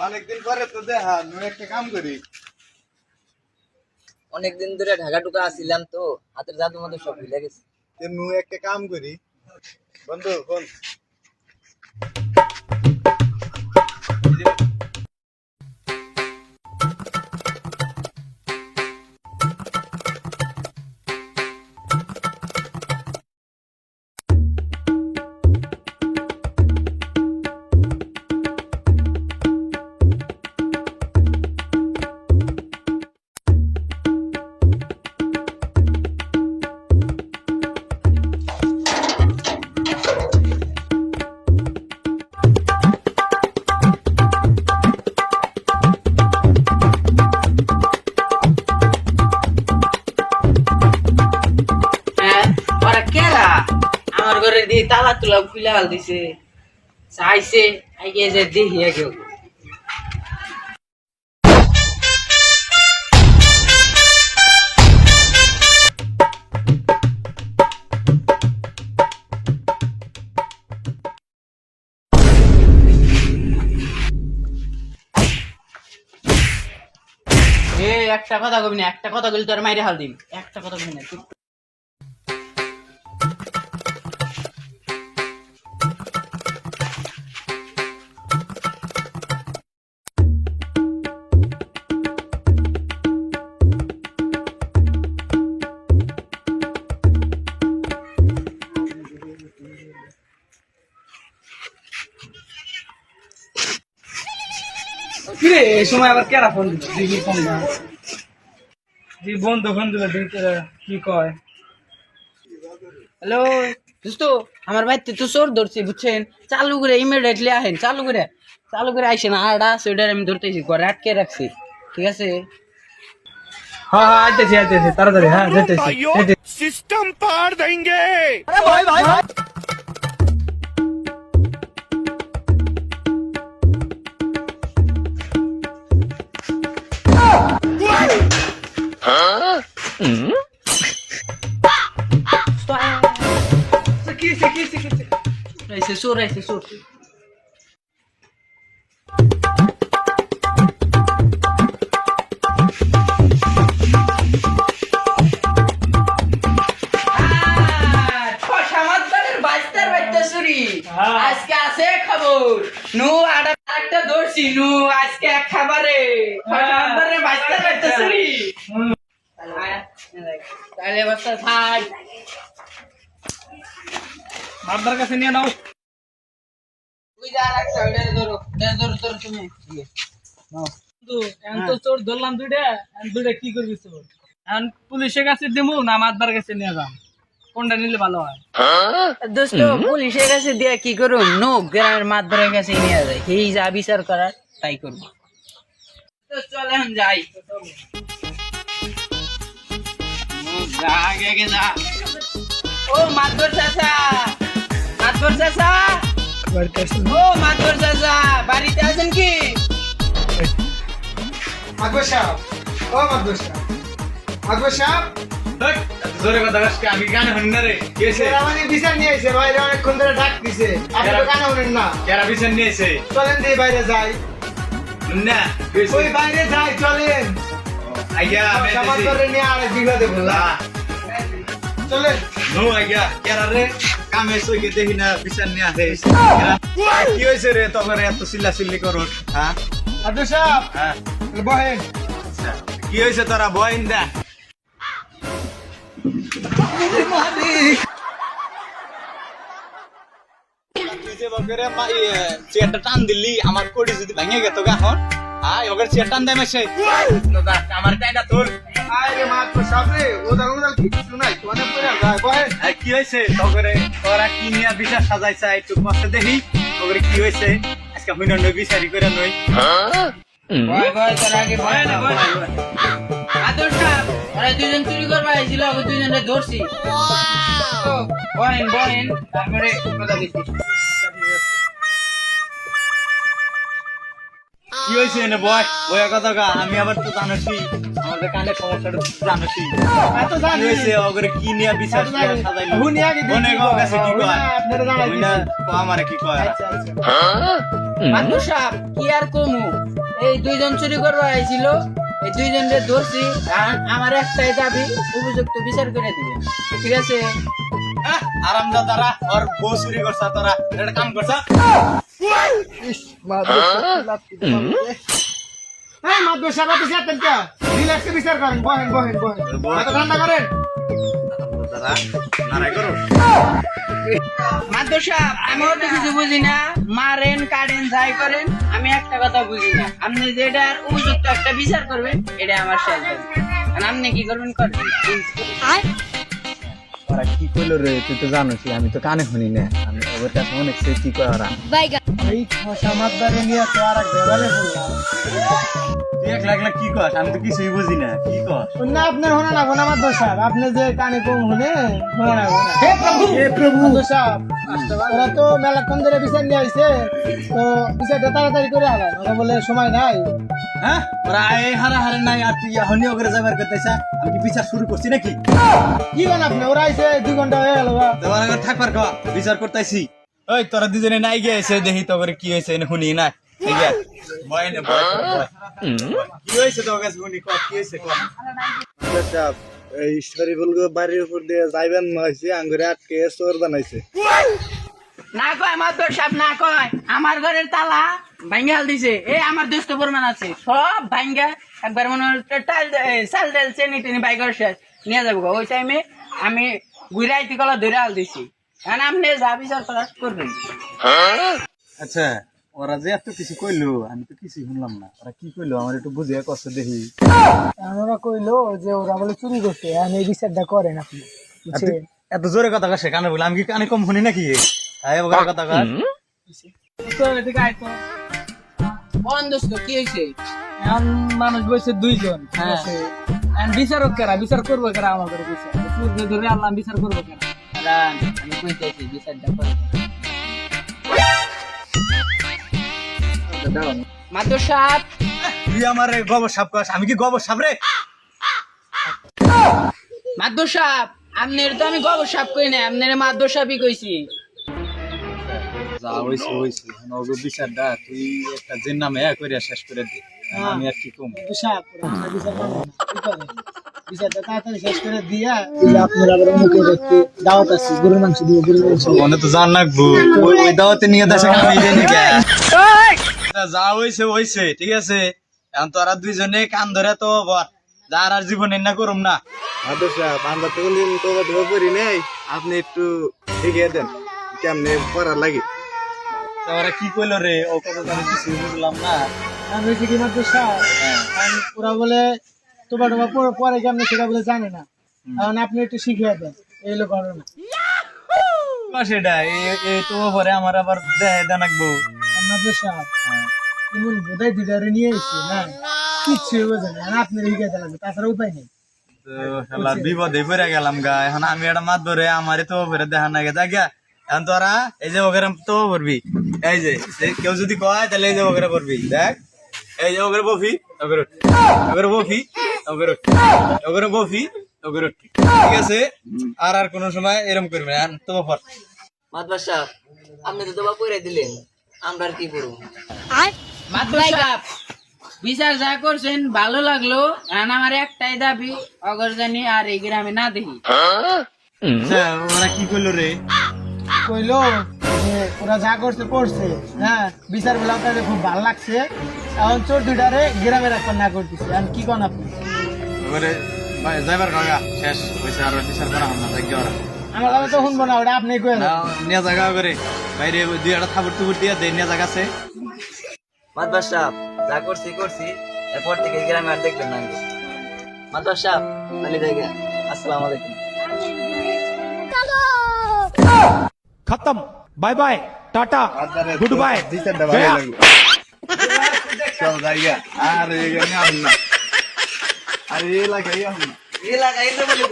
অনেকদিন পরে তো দেখা, নু একটা কাম করি। অনেকদিন ধরে ঢাকা টুকা আসছিলাম তো, হাতের জাদু মতো সব ভুলে গেছি। নু একটা কাম করি বন্ধু, কোন ওরা কেরা আমার ঘরে দিয়ে তালা তুলা খুলে হাল দিছে, চাইছে আগে যে দেখি আগে। একটা কথা কবি না, একটা কথা বলি তোর মাইরে হাল দিন, একটা কথা কবি না। কিরে এই সময় আবার কেরা ফোন দিল? দিদি ফোন না, জি বন্ধু ফোন দিল, কি কয়? হ্যালো দোস্ত, আমার বাড়িতে তো চোর ধরছে বুঝছেন, চালু করে ইমিডিয়েটলি আহেন, চালু করে আইসেন। আর আছে ওইটার আমি ধরতেছি, ঘরে আটকে রাখছি, ঠিক আছে? হ্যাঁ হ্যাঁ আইতেছি তাড়াতাড়ি, হ্যাঁ যেতেছি। सिस्टम पार देंगे। আইসে চোর, আইসে চোর। আজকে আছে খবর, নু আরেকটা ধরছি, নু আজকে এক খাবারে বাঁচতে পারতেছি। তাহলে বস্তা থাক, আপনার কাছে নিয়ে নাও। তুই যা রাখছ ওইটা ধরো, ধরো তুমি। বন্ধু, এখন তো চোর ধরলাম দুইটা, এখন দুইটা কি করবি চোর? এখন পুলিশের কাছে দিমু না মাতবার কাছে নিয়ে যাম, কোনটা নিলে ভালো হয়? দোস্ত পুলিশের কাছে দিয়া কি করুম, নো গ্রামের মাতবরের কাছে নিয়ে যায়, সেই যা বিচার করার তাই করবো। তো চল এখন যাই। আগে যা। ও মাতবর চাচা, ও মাতবর চাচা, বাড়িতে আছেন কি? আকবর সাহেব, ও আকবর সাহেব, আকবর সাহেব, জোরে কথা আজকে আমি গানে হন না রে, কি হয়েছে? এরা মানে বিচার নিয়ে এসে বাইরে অনেকক্ষণ ধরে ডাক দিছে, আপনি তো কানে হলেন না। কেরা বিছান নিয়েছে চলেন দিয়ে বাইরে যাই, না ওই বাইরে যাই, চলেন। আইয়া সমাজ ধরে নিয়ে আরেক বিঘাতে বললাম, চলেন। নো আইয়া কেরা রে কামে সইকে দেখি না বিছান নিয়ে আসে। কি হয়েছে রে তোমরা এত চিল্লাচিল্লি করো? হ্যাঁ আকবর সাহেব, হ্যাঁ বহেন। কি হয়েছে তোরা বইন দা? চেয়ারটা টান দিলি আমার কোড়ি যদি ভেঙে গেত এখন, ওদের চেয়ার টান দেয় মাসে আমার তাই না তোর। আরে মাতবর সাহেব রে, ওদাল কিছু নাই, তোনে পড়ে যায়, বহেন। কি হয়েছে তোরে? তোরা কি নিয়ে বিচার সাজাইছা একটু কষ্ট দেখি, তোরে কি হয়েছে? আজকে হইন নই বিচারি করে নই। ভয় তোর আগে ভয় না, আদর সাহেব ওরা দুজন চুরি করবা আইছিল, ওই দুজনে ধরছি। বহেন তারপরে কথা দিচ্ছি। কি হয়েছে এনে বয় বয়া কথা গা, আমি আবার তো জানোছি আমাদের কানে সমস্যাটা জানোছি। এত জানি কি হয়েছে ওগরে কি নিয়ে বিচার সাজাইলো? হুনি আগে মনে কাছে কি কয়? আপনারা জানাই আমারে কি কয়? আচ্ছা। মাদুর সাহেব কি আর কমু, এই দুইজন চুরি করবা আইছিল, এই দুইজনকে ধরছি, আর আমার একটাই দাবি উপযুক্ত বিচার করে দিবে, ঠিক আছে? আরামদাদারা ওর বউ চুরি করছা, তোরা একটা কাম করছা। এই মাদুর সাহেব আপনি চেতেন কে? রিল্যাক্সে বিচার করেন, বহেন বহেন বহেন, মাথা ঠান্ডা করেন। দাদা নারাই করো। মাদুর সাহেব আমিও তো কিছু বুঝি না, মারেন কাটেন যাই করেন, আমি একটা কথা বুঝি না, আপনি যেটার উপযুক্ত একটা বিচার করবেন এটা আমার শেষ দাবি। আর আপনি কি করবেন করবেন। ওরা কি কইলো রে, তুই তো জানিস আমি তো কানে শুনি না, আমি ওর কাছে অনেক সে কি কয় ওরা। এই ঠসা মাদদারে নিয়ে তো আর এক দেওয়ালে বললাম। তুই একলা একলা কি কস, আমি তো কিছুই বুঝি না, কি কস? না আপনার হোনা লাগবো না মাদুর সাহেব, আপনি যে কানে কম হলে হোনা লাগবো না। হে প্রভু, হে প্রভু। মাদুর সাহেব ওরা তো মেলাক্ষণ ধরে বিচার নিয়ে আইছে, তো বিচারটা তাড়াতাড়ি করে আলাম, ওরা বলে সময় নাই। হ্যাঁ ওরা এই হারা হারে নাই, আর তুই এখনই ওকে যাবার করতেছ, আমি কি বিচার শুরু করছি নাকি? কি বলেন আপনি, ওরা আইছে 2 ঘন্টা হয়ে গেল। তোমার আগে থাকবার খাওয়া বিচার করতেছি। ওই তোরা দুজনে নাই গিয়েছে, দেখি তো করে কি হয়েছে শুনি না। ঠিক আছে বয় না বয়, কি হয়েছে তোর কাছে শুনি, কি হয়েছে? এই শরীফুল বাড়ির উপর দিয়ে যাইবেন হয়েছে, আঙ্গুরে আটকে চোর বানাইছে। না কয় মাদুর সাহেব, না কয় আমার ঘরের তালা ভাঙ্গাল দিছে, এই আমার দুষ্ট প্রমাণ আছে, সব ভাঙ্গা একবার মনে হচ্ছে চাল ডাল চেনি টেনি বাইকের শেষ নিয়ে যাবো। ওই টাইমে আমি ঘুরাইতে কলা ধরে আল দিছি, এখন আপনি যা বিচার করার করবেন। আচ্ছা ওরা যে এত কিছু কইলো, আমি তো কিছু শুনলাম না, ওরা কি কইলো আমার একটু বুঝিয়ে কষ্ট দেখি। ওরা কইলো যে ওরা বলে চুরি করছে, আর এই বিচারটা করেন আপনি, বুঝছেন? এত জোরে কথা কাছে কানে বলে, আমি কি কানে কম শুনি নাকি? আয় ওরা কথা কার এদিকে আয় তো। কোন দোস্ত কি হয়েছে? এখন মানুষ বসে 2 জন, ঠিক হ্যাঁ। আছে? এখন বিচারক কারা, বিচার করবো কারা আমাদের বিচার? চুরকে ধরে আনলাম, বিচার করবো কারা? দাঁড়ান, আমি কইতেছি বিচারটা করেন। মাদুর সাহেব, তুই আমার গোবর সাপ কাস, আমি কি গোবর সাপ রে? মাদুর সাহেব আপনার তো আমি গোবর সাপ কই না, আপনার মাদুর সাহেবই কইছি। যা হইছে হইছে, নগো বিচারটা তুই একটা জিন নামে কইরা শেষ করে দে, আমি আর কি কম। বিচার মানে কি করেন? বিচারটা তাড়াতাড়ি শেষ করে দিয়া আপনার আবার মুখে একটু দাওয়াত আছে, গরুর মাংস দিব, গরুর মাংস। মনে তো জান লাগবো, ওই দাওয়াতে নিয়ে দেশে কামাই দেয় নাকি? যা হইছে হইছে, ঠিক আছে? এখন তোরা দুইজনে কান ধরে তো বল, যার আর জীবনে না করুম না। মাদুর সাহেব আমরা তো কোনদিন তোবা করি নাই, আপনি একটু শিখিয়ে দেন কেমনে করার লাগে। ওরা কি কইলো রে, ও কথা তো আমি কিছু বুঝলাম না। আমি হচ্ছে কি মাদুর সাহেব, ওরা বলে তোবা টোবা পরে কেমনে সেটা বলে জানে না, এখন আপনি একটু শিখিয়ে দেন, এই হলো ঘটনা। সেটা এই তো পরে আমার আবার দেয় দেনাকবো। মাদুর সাহেব এমন বোধহয় দিদারে নিয়ে এসছে না, কিচ্ছু বোঝে না, আপনি শিখিয়ে দেন লাগবে, তাছাড়া উপায় নেই। বিপদে পড়ে গেলাম গা, এখন আমি একটা মাত ধরে আমারে তো ভরে দেখা না গেছে গা। এখন তোরা এই যে ওখানে তো পড়বি, এই যে কেউ যদি কয় তাহলে এই যে ওখানে পড়বি, দেখ এই যে ওখানে বফি ওখানে ওখানে বফি ওখানে ওখানে বফি ওখানে, ঠিক আছে? আর কোন সময় এরকম করবি না, তো পর। মাদুর সাহেব আপনি তো দোবা পড়ে দিলেন, আমরা আর কি করবো? মাদুর সাহেব বিচার যা করছেন ভালো লাগলো, এখন আমার একটাই দাবি, অগর জানি আর এই গ্রামে না দেখি। ওরা কি করলো রে? কইলো যে ওরা যা করছে করছে, হ্যাঁ বিচার বেলা আপনাদের খুব ভালো লাগছে, এখন চোর দুইটারে গ্রামে রাখবার না করতেছে, এখন কি কন আপনি? এবারে যাইবার কাগা শেষ হয়েছে, আর বিচার করা হল না, যাই ওরা আমার কথা তো শুনবো না, ওটা আপনি কইলেন। নিয়ে জায়গা করে বাইরে দুই একটা থাবুর টুবুর দিয়ে দেয়, নিয়ে জায়গা আছে। মাদুর সাহেব যা করছি করছি, এরপর থেকে এই গ্রামে আর দেখবেন না। মাদুর সাহেব তাহলে যাই গে, আসসালামু আলাইকুম। खत्म bye bye tata goodbye गया চল জায়গা আর এই না, আরে এই লাগাই এলাকায় তো বলে